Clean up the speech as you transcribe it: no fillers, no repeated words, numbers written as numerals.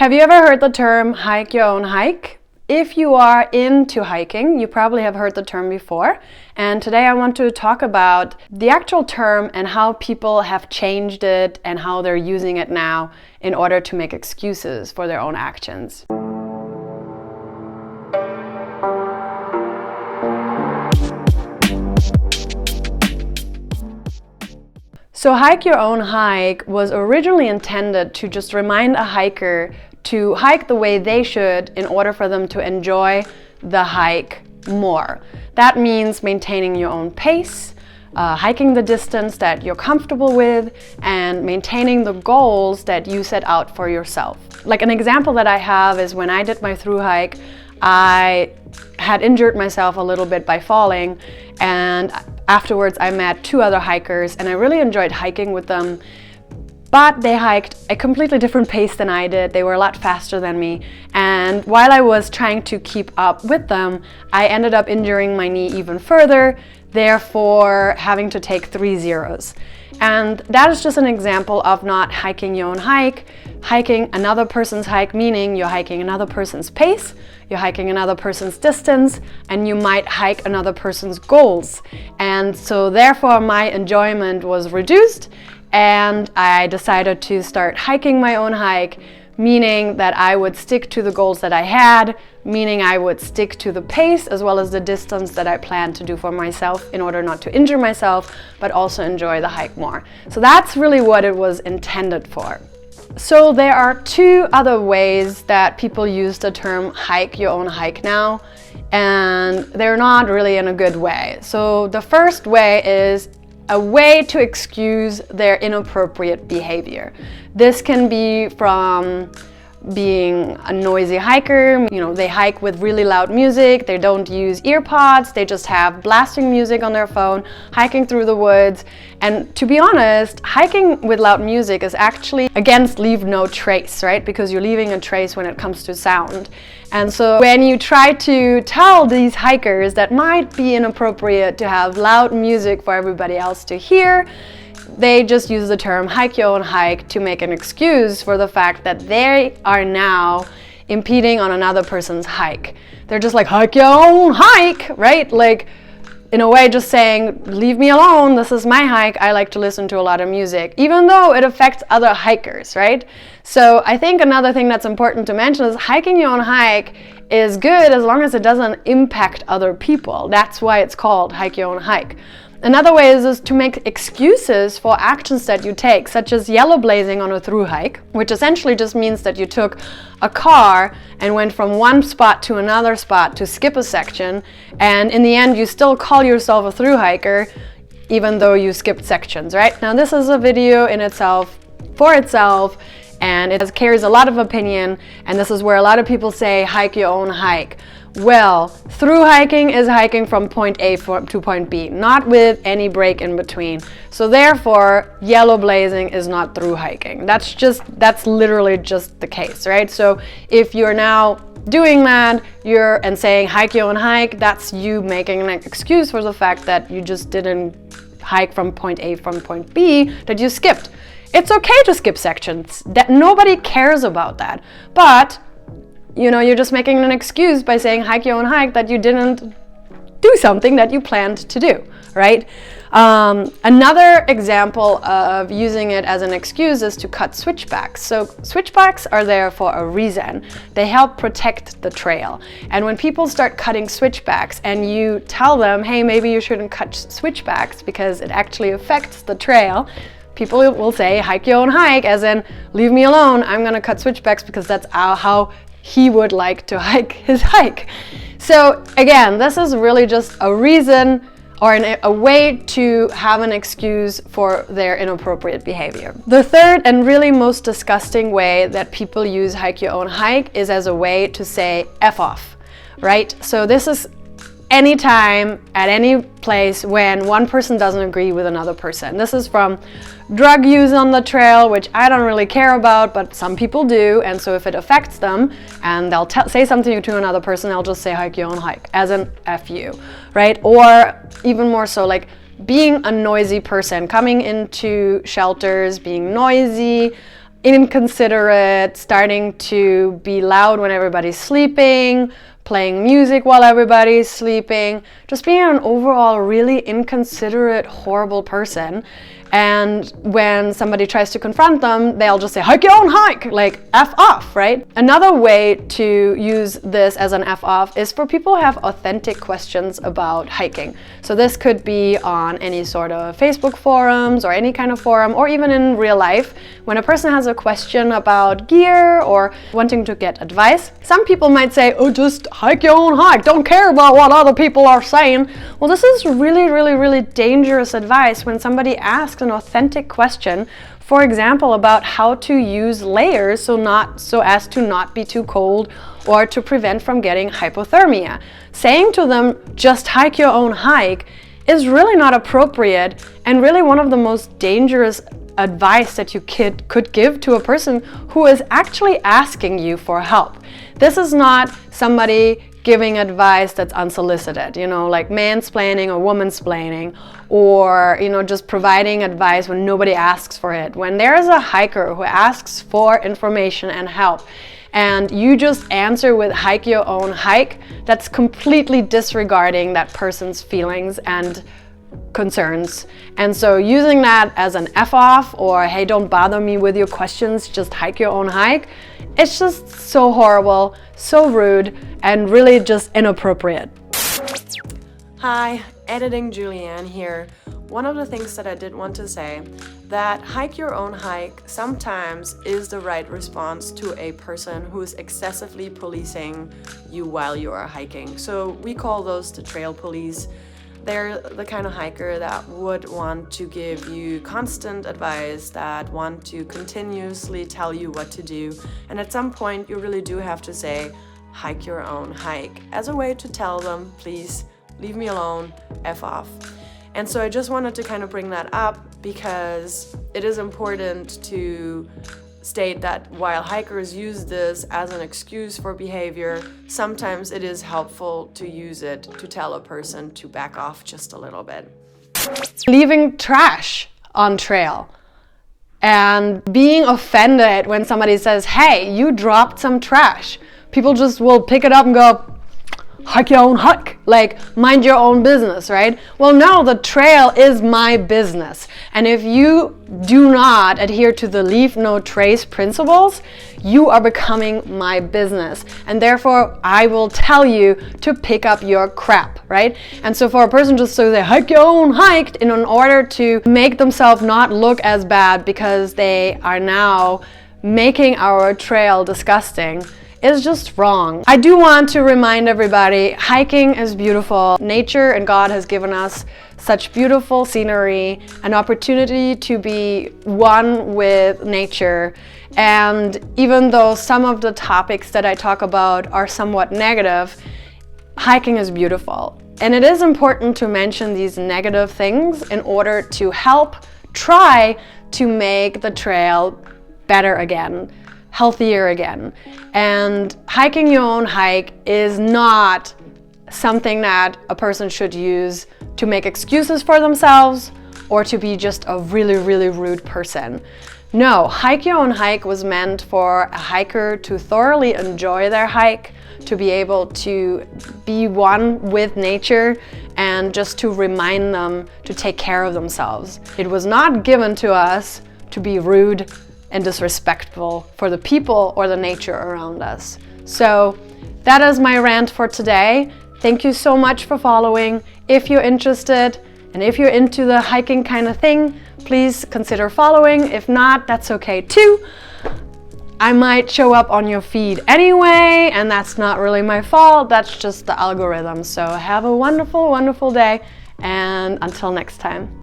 Have you ever heard the term hike your own hike? If you are into hiking, you probably have heard the term before. And today I want to talk about the actual term and how people have changed it and how they're using it now in order to make excuses for their own actions. So hike your own hike was originally intended to just remind a hiker to hike the way they should in order for them to enjoy the hike more. That means maintaining your own pace, hiking the distance that you're comfortable with, and maintaining the goals that you set out for yourself. Like an example that I have is when I did my through hike, I had injured myself a little bit by falling, and afterwards I met two other hikers and I really enjoyed hiking with them. But they hiked a completely different pace than I did. They were a lot faster than me. And while I was trying to keep up with them, I ended up injuring my knee even further, therefore having to take 3 zeros. And that is just an example of not hiking your own hike, hiking another person's hike, meaning you're hiking another person's pace, you're hiking another person's distance, and you might hike another person's goals. And so therefore my enjoyment was reduced, and I decided to start hiking my own hike, meaning that I would stick to the goals that I had, meaning I would stick to the pace as well as the distance that I planned to do for myself in order not to injure myself, but also enjoy the hike more. So that's really what it was intended for. So there are two other ways that people use the term hike your own hike now, and they're not really in a good way. So the first way is a way to excuse their inappropriate behavior. This can be from being a noisy hiker. They hike with really loud music, they don't use ear pods, they just have blasting music on their phone, hiking through the woods. And to be honest, hiking with loud music is actually against leave no trace, right? Because you're leaving a trace when it comes to sound. And so when you try to tell these hikers that might be inappropriate to have loud music for everybody else to hear, they just use the term hike your own hike to make an excuse for the fact that they are now impeding on another person's hike. They're just like, hike your own hike, right? Like, in a way just saying, leave me alone, this is my hike, I like to listen to a lot of music, even though it affects other hikers, right? So I think another thing that's important to mention is hiking your own hike is good as long as it doesn't impact other people. That's why it's called hike your own hike. Another way is to make excuses for actions that you take, such as yellow blazing on a through hike, which essentially just means that you took a car and went from one spot to another spot to skip a section, and in the end you still call yourself a through hiker even though you skipped sections, right? Now this is a video in itself, for itself, and it carries a lot of opinion, and this is where a lot of people say hike your own hike. Well, through hiking is hiking from point A to point B, not with any break in between. So therefore, yellow blazing is not through hiking. That's literally just the case, right? So if you're now doing that, and saying hike your own hike, that's you making an excuse for the fact that you just didn't hike from point A from point B, that you skipped. It's okay to skip sections. That nobody cares about that. But you're just making an excuse by saying hike your own hike that you didn't do something that you planned to do, right? Another example of using it as an excuse is to cut switchbacks. So switchbacks are there for a reason. They help protect the trail. And when people start cutting switchbacks and you tell them, hey, maybe you shouldn't cut switchbacks because it actually affects the trail, people will say hike your own hike, as in leave me alone, I'm gonna cut switchbacks because that's how he would like to hike his hike. So again, this is really just a reason or a way to have an excuse for their inappropriate behavior. The third and really most disgusting way that people use hike your own hike is as a way to say F off, right? So this is anytime, at any place, when one person doesn't agree with another person. This is from drug use on the trail, which I don't really care about, but some people do, and so if it affects them and they'll say something to another person, they'll just say hike your own hike, as in F you, right? Or even more so, like being a noisy person, coming into shelters, being noisy, inconsiderate, starting to be loud when everybody's sleeping, playing music while everybody's sleeping, just being an overall really inconsiderate, horrible person. And when somebody tries to confront them, they'll just say, hike your own hike, like F off, right? Another way to use this as an F off is for people who have authentic questions about hiking. So this could be on any sort of Facebook forums or any kind of forum, or even in real life. When a person has a question about gear or wanting to get advice, some people might say, oh, just hike your own hike, don't care about what other people are saying. Well, this is really, really, really dangerous advice when somebody asks an authentic question, for example, about how to use layers so as to not be too cold or to prevent from getting hypothermia. Saying to them, just hike your own hike, is really not appropriate and really one of the most dangerous advice that you could give to a person who is actually asking you for help. This is not somebody giving advice that's unsolicited, like mansplaining or womansplaining, or just providing advice when nobody asks for it. When there is a hiker who asks for information and help, and you just answer with hike your own hike, that's completely disregarding that person's feelings and concerns. And so using that as an F off, or hey, don't bother me with your questions, just hike your own hike, it's just so horrible, so rude, and really just inappropriate. Hi, Editing Julianne here. One of the things that I did want to say, that hike your own hike sometimes is the right response to a person who's excessively policing you while you are hiking. So we call those the trail police. They're the kind of hiker that would want to give you constant advice, that want to continuously tell you what to do. And at some point, you really do have to say, hike your own hike, as a way to tell them, please leave me alone, F off. And so I just wanted to kind of bring that up because it is important to state that while hikers use this as an excuse for behavior, sometimes it is helpful to use it to tell a person to back off just a little bit. Leaving trash on trail and being offended when somebody says, hey, you dropped some trash. People just will pick it up and go, hike your own hike, like mind your own business, right? Well, no, the trail is my business. And if you do not adhere to the leave no trace principles, you are becoming my business. And therefore, I will tell you to pick up your crap, right? And so for a person just to say, hike your own hike, in order to make themselves not look as bad because they are now making our trail disgusting, is just wrong. I do want to remind everybody, hiking is beautiful. Nature and God has given us such beautiful scenery, an opportunity to be one with nature. And even though some of the topics that I talk about are somewhat negative, hiking is beautiful. And it is important to mention these negative things in order to help try to make the trail better again, healthier again. And hiking your own hike is not something that a person should use to make excuses for themselves or to be just a really, really rude person. No, hike your own hike was meant for a hiker to thoroughly enjoy their hike, to be able to be one with nature, and just to remind them to take care of themselves. It was not given to us to be rude and disrespectful for the people or the nature around us. So that is my rant for today. Thank you so much for following. If you're interested and if you're into the hiking kind of thing, please consider following. If not, that's okay too. I might show up on your feed anyway, and that's not really my fault. That's just the algorithm. So have a wonderful, wonderful day, and until next time.